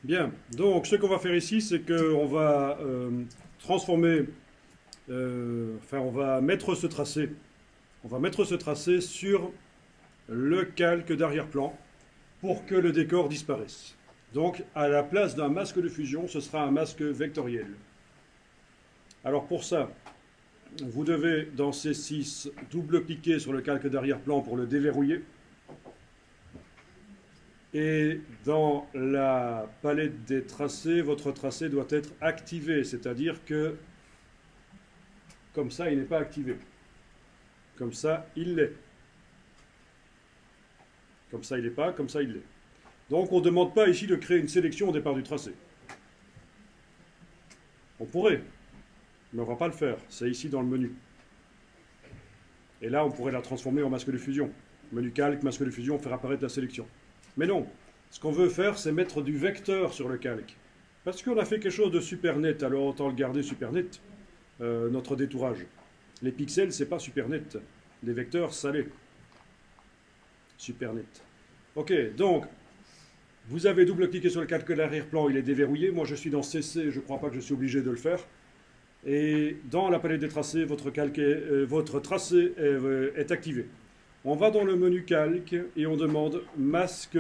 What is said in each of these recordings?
Bien, donc ce qu'on va faire ici, c'est qu'on va transformer, enfin on va mettre ce tracé, sur le calque d'arrière-plan pour que le décor disparaisse. Donc à la place d'un masque de fusion, ce sera un masque vectoriel. Alors pour ça, vous devez dans C6 double-cliquer sur le calque d'arrière-plan pour le déverrouiller. Et dans la palette des tracés, votre tracé doit être activé, c'est-à-dire que comme ça, il n'est pas activé. Comme ça, il l'est. Comme ça, il n'est pas, comme ça, il l'est. Donc, on ne demande pas ici de créer une sélection au départ du tracé. On pourrait, mais on ne va pas le faire. C'est ici dans le menu. Et là, on pourrait la transformer en masque de fusion. Menu calque, masque de fusion, faire apparaître la sélection. Mais non, ce qu'on veut faire, c'est mettre du vecteur sur le calque. Parce qu'on a fait quelque chose de super net, alors autant le garder super net, notre détourage. Les pixels, c'est pas super net. Les vecteurs, ça l'est. Super net. Ok, donc, vous avez double-cliqué sur le calque d'arrière-plan, il est déverrouillé. Moi, je suis dans CC, je ne crois pas que je suis obligé de le faire. Et dans la palette des tracés, votre tracé est activé. On va dans le menu calque et on demande masque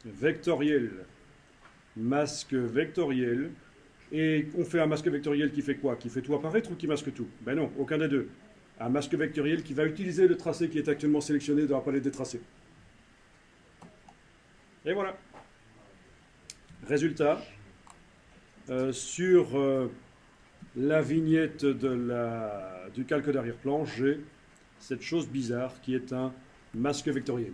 vectoriel. Masque vectoriel. Et on fait un masque vectoriel qui fait quoi? Qui fait tout apparaître ou qui masque tout? Ben non, aucun des deux. Un masque vectoriel qui va utiliser le tracé qui est actuellement sélectionné dans la palette des tracés. Et voilà. Résultat, sur la vignette du calque d'arrière-plan, j'ai cette chose bizarre qui est un masque vectoriel.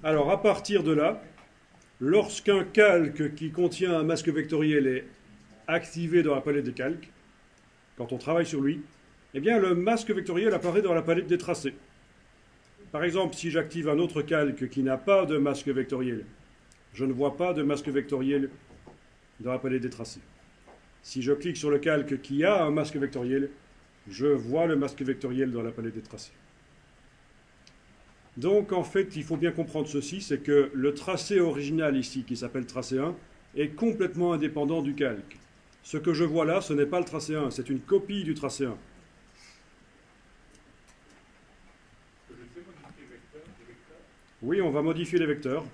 Alors, à partir de là, lorsqu'un calque qui contient un masque vectoriel est activé dans la palette des calques, quand on travaille sur lui, eh bien le masque vectoriel apparaît dans la palette des tracés. Par exemple, si j'active un autre calque qui n'a pas de masque vectoriel, je ne vois pas de masque vectoriel dans la palette des tracés. Si je clique sur le calque qui a un masque vectoriel, je vois le masque vectoriel dans la palette des tracés. Donc en fait, il faut bien comprendre ceci, c'est que le tracé original ici, qui s'appelle tracé 1, est complètement indépendant du calque. Ce que je vois là, ce n'est pas le tracé 1, c'est une copie du tracé 1. Oui, on va modifier les vecteurs.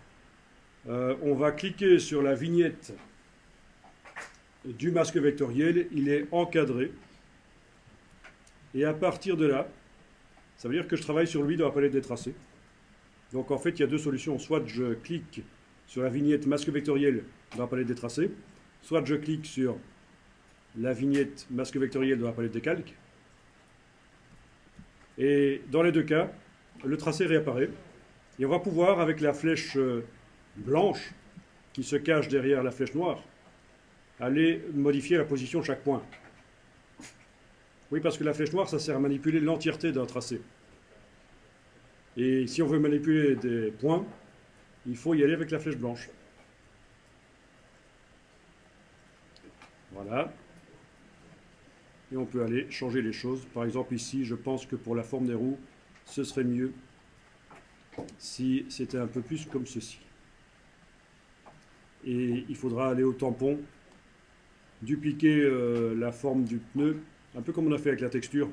On va cliquer sur la vignette du masque vectoriel, il est encadré. Et à partir de là, ça veut dire que je travaille sur lui dans la palette des tracés. Donc en fait, il y a deux solutions. Soit je clique sur la vignette masque vectoriel dans la palette des tracés, soit je clique sur la vignette masque vectoriel dans la palette des calques. Et dans les deux cas, le tracé réapparaît. Et on va pouvoir, avec la flèche blanche qui se cache derrière la flèche noire, aller modifier la position de chaque point. Oui, parce que la flèche noire, ça sert à manipuler l'entièreté d'un tracé. Et si on veut manipuler des points, il faut y aller avec la flèche blanche. Voilà. Et on peut aller changer les choses. Par exemple, ici, je pense que pour la forme des roues, ce serait mieux si c'était un peu plus comme ceci. Et il faudra aller au tampon, dupliquer la forme du pneu, un peu comme on a fait avec la texture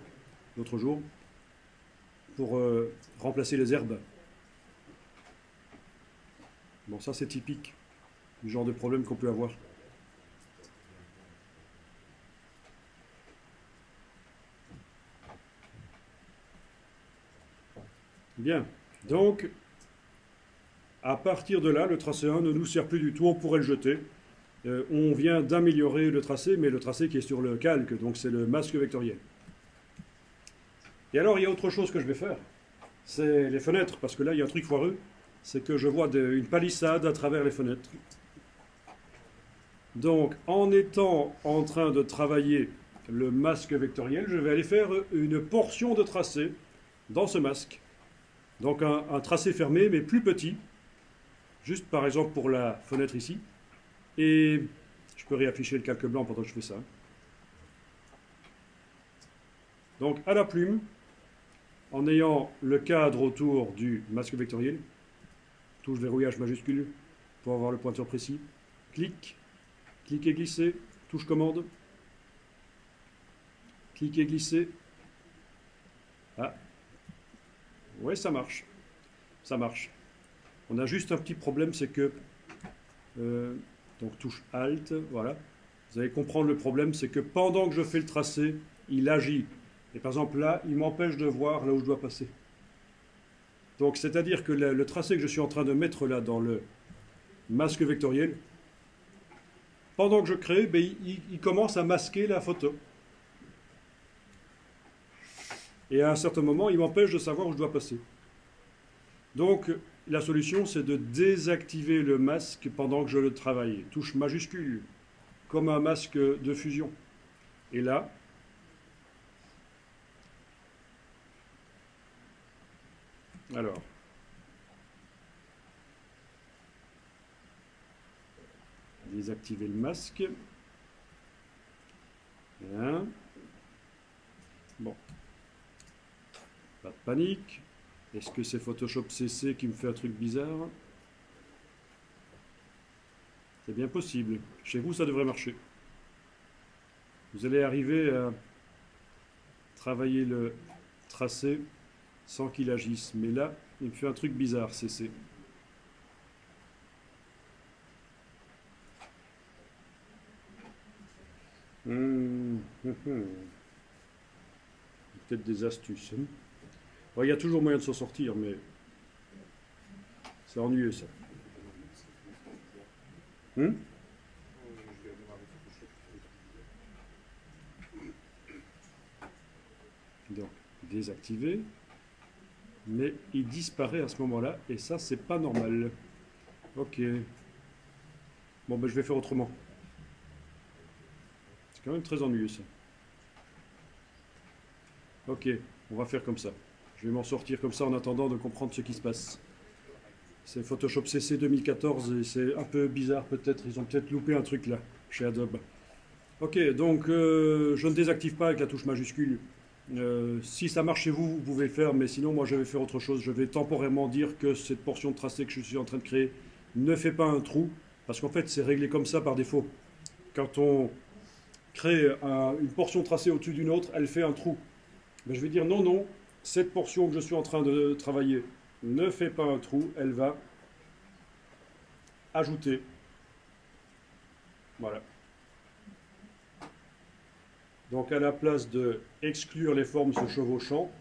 l'autre jour, pour remplacer les herbes. Bon, ça c'est typique du genre de problème qu'on peut avoir. Bien, donc, à partir de là, le tracé 1 ne nous sert plus du tout, on pourrait le jeter. On vient d'améliorer le tracé, mais le tracé qui est sur le calque, donc c'est le masque vectoriel. Et alors, il y a autre chose que je vais faire, c'est les fenêtres, parce que là, il y a un truc foireux, c'est que je vois une palissade à travers les fenêtres. Donc, en étant en train de travailler le masque vectoriel, je vais aller faire une portion de tracé dans ce masque. Donc, un tracé fermé, mais plus petit, juste par exemple pour la fenêtre ici. Et je peux réafficher le calque blanc pendant que je fais ça. Donc à la plume, en ayant le cadre autour du masque vectoriel, touche verrouillage majuscule pour avoir le pointeur précis, clic, clic et glisser, touche commande, clic et glisser. Ah, ouais, ça marche. Ça marche. On a juste un petit problème, c'est que donc touche Alt, voilà. Vous allez comprendre le problème, c'est que pendant que je fais le tracé, il agit. Et par exemple là, il m'empêche de voir là où je dois passer. Donc c'est-à-dire que le tracé que je suis en train de mettre là dans le masque vectoriel, pendant que je crée, ben, il commence à masquer la photo. Et à un certain moment, il m'empêche de savoir où je dois passer. Donc la solution, c'est de désactiver le masque pendant que je le travaille. Touche majuscule, comme un masque de fusion. Et là, alors, désactiver le masque. Bien. Bon. Pas de panique. Est-ce que c'est Photoshop CC qui me fait un truc bizarre? C'est bien possible. Chez vous, ça devrait marcher. Vous allez arriver à travailler le tracé sans qu'il agisse. Mais là, il me fait un truc bizarre, CC. Peut-être des astuces. Hein. Bon, il y a toujours moyen de s'en sortir, mais c'est ennuyeux ça. Donc, désactiver. Mais il disparaît à ce moment-là, et ça, c'est pas normal. Ok. Bon, ben je vais faire autrement. C'est quand même très ennuyeux ça. Ok, on va faire comme ça. Je vais m'en sortir comme ça en attendant de comprendre ce qui se passe. C'est Photoshop CC 2014 et c'est un peu bizarre peut-être. Ils ont peut-être loupé un truc là, chez Adobe. Ok, donc je ne désactive pas avec la touche majuscule. Si ça marche chez vous, vous pouvez le faire, mais sinon moi je vais faire autre chose. Je vais temporairement dire que cette portion de tracé que je suis en train de créer ne fait pas un trou, parce qu'en fait c'est réglé comme ça par défaut. Quand on crée une portion tracée au-dessus d'une autre, elle fait un trou. Mais je vais dire non, non, cette portion que je suis en train de travailler ne fait pas un trou, elle va ajouter. Voilà. Donc à la place de exclure les formes se chevauchant,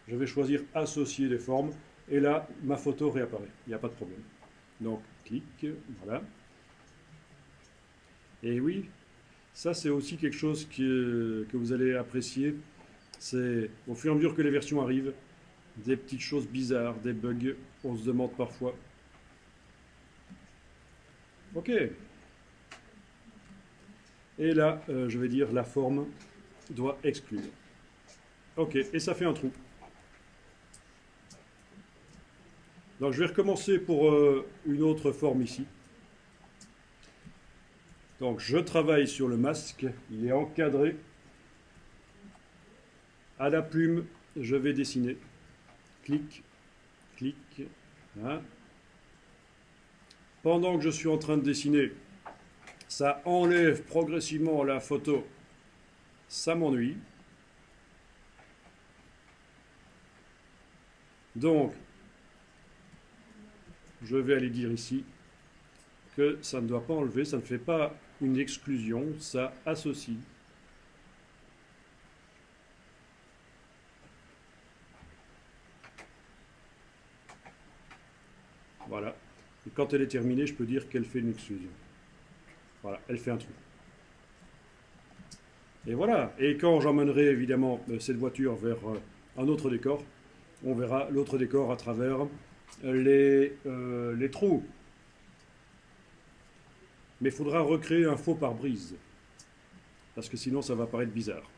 je vais choisir associer les formes, et là, ma photo réapparaît. Il n'y a pas de problème. Donc, clic, voilà. Et oui, ça c'est aussi quelque chose que vous allez apprécier. C'est au fur et à mesure que les versions arrivent, des petites choses bizarres, des bugs, on se demande parfois. Ok. Et là, je vais dire la forme doit exclure. Ok, et ça fait un trou. Donc je vais recommencer pour une autre forme ici. Donc je travaille sur le masque, il est encadré. À la plume, je vais dessiner. Clic, clic, voilà. Pendant que je suis en train de dessiner, ça enlève progressivement la photo. Ça m'ennuie. Donc, je vais aller dire ici que ça ne doit pas enlever, ça ne fait pas une exclusion, ça associe. Voilà. Et quand elle est terminée, je peux dire qu'elle fait une exclusion. Voilà, elle fait un trou. Et voilà. Et quand j'emmènerai évidemment cette voiture vers un autre décor, on verra l'autre décor à travers les trous. Mais il faudra recréer un faux pare-brise. Parce que sinon, ça va paraître bizarre.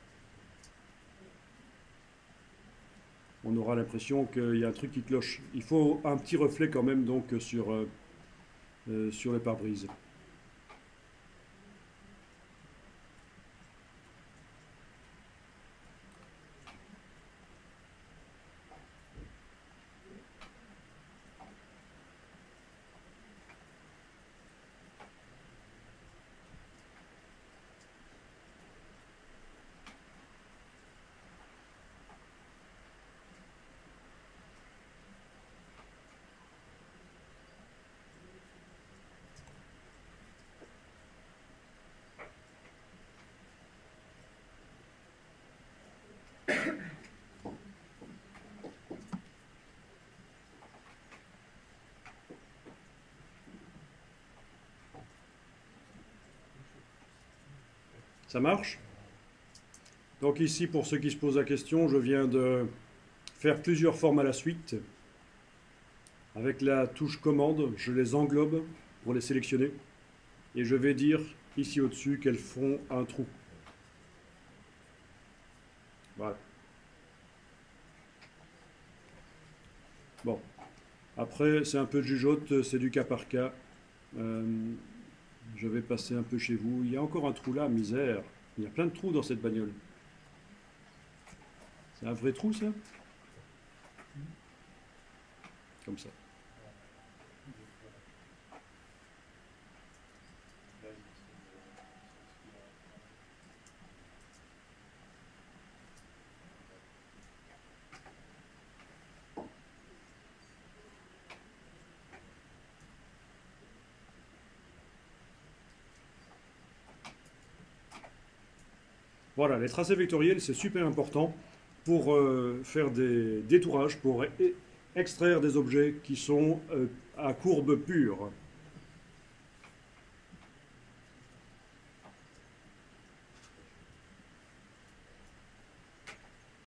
On aura l'impression qu'il y a un truc qui cloche. Il faut un petit reflet quand même donc sur le pare-brise. Ça marche? Donc ici, pour ceux qui se posent la question, je viens de faire plusieurs formes à la suite. Avec la touche commande, je les englobe pour les sélectionner. Et je vais dire ici au-dessus qu'elles font un trou. Voilà. Bon. Après, c'est un peu de jugeote, c'est du cas par cas. Je vais passer un peu chez vous. Il y a encore un trou là, misère. Il y a plein de trous dans cette bagnole. C'est un vrai trou, ça? Comme ça. Voilà, les tracés vectoriels, c'est super important pour faire des détourages, pour extraire des objets qui sont à courbe pure.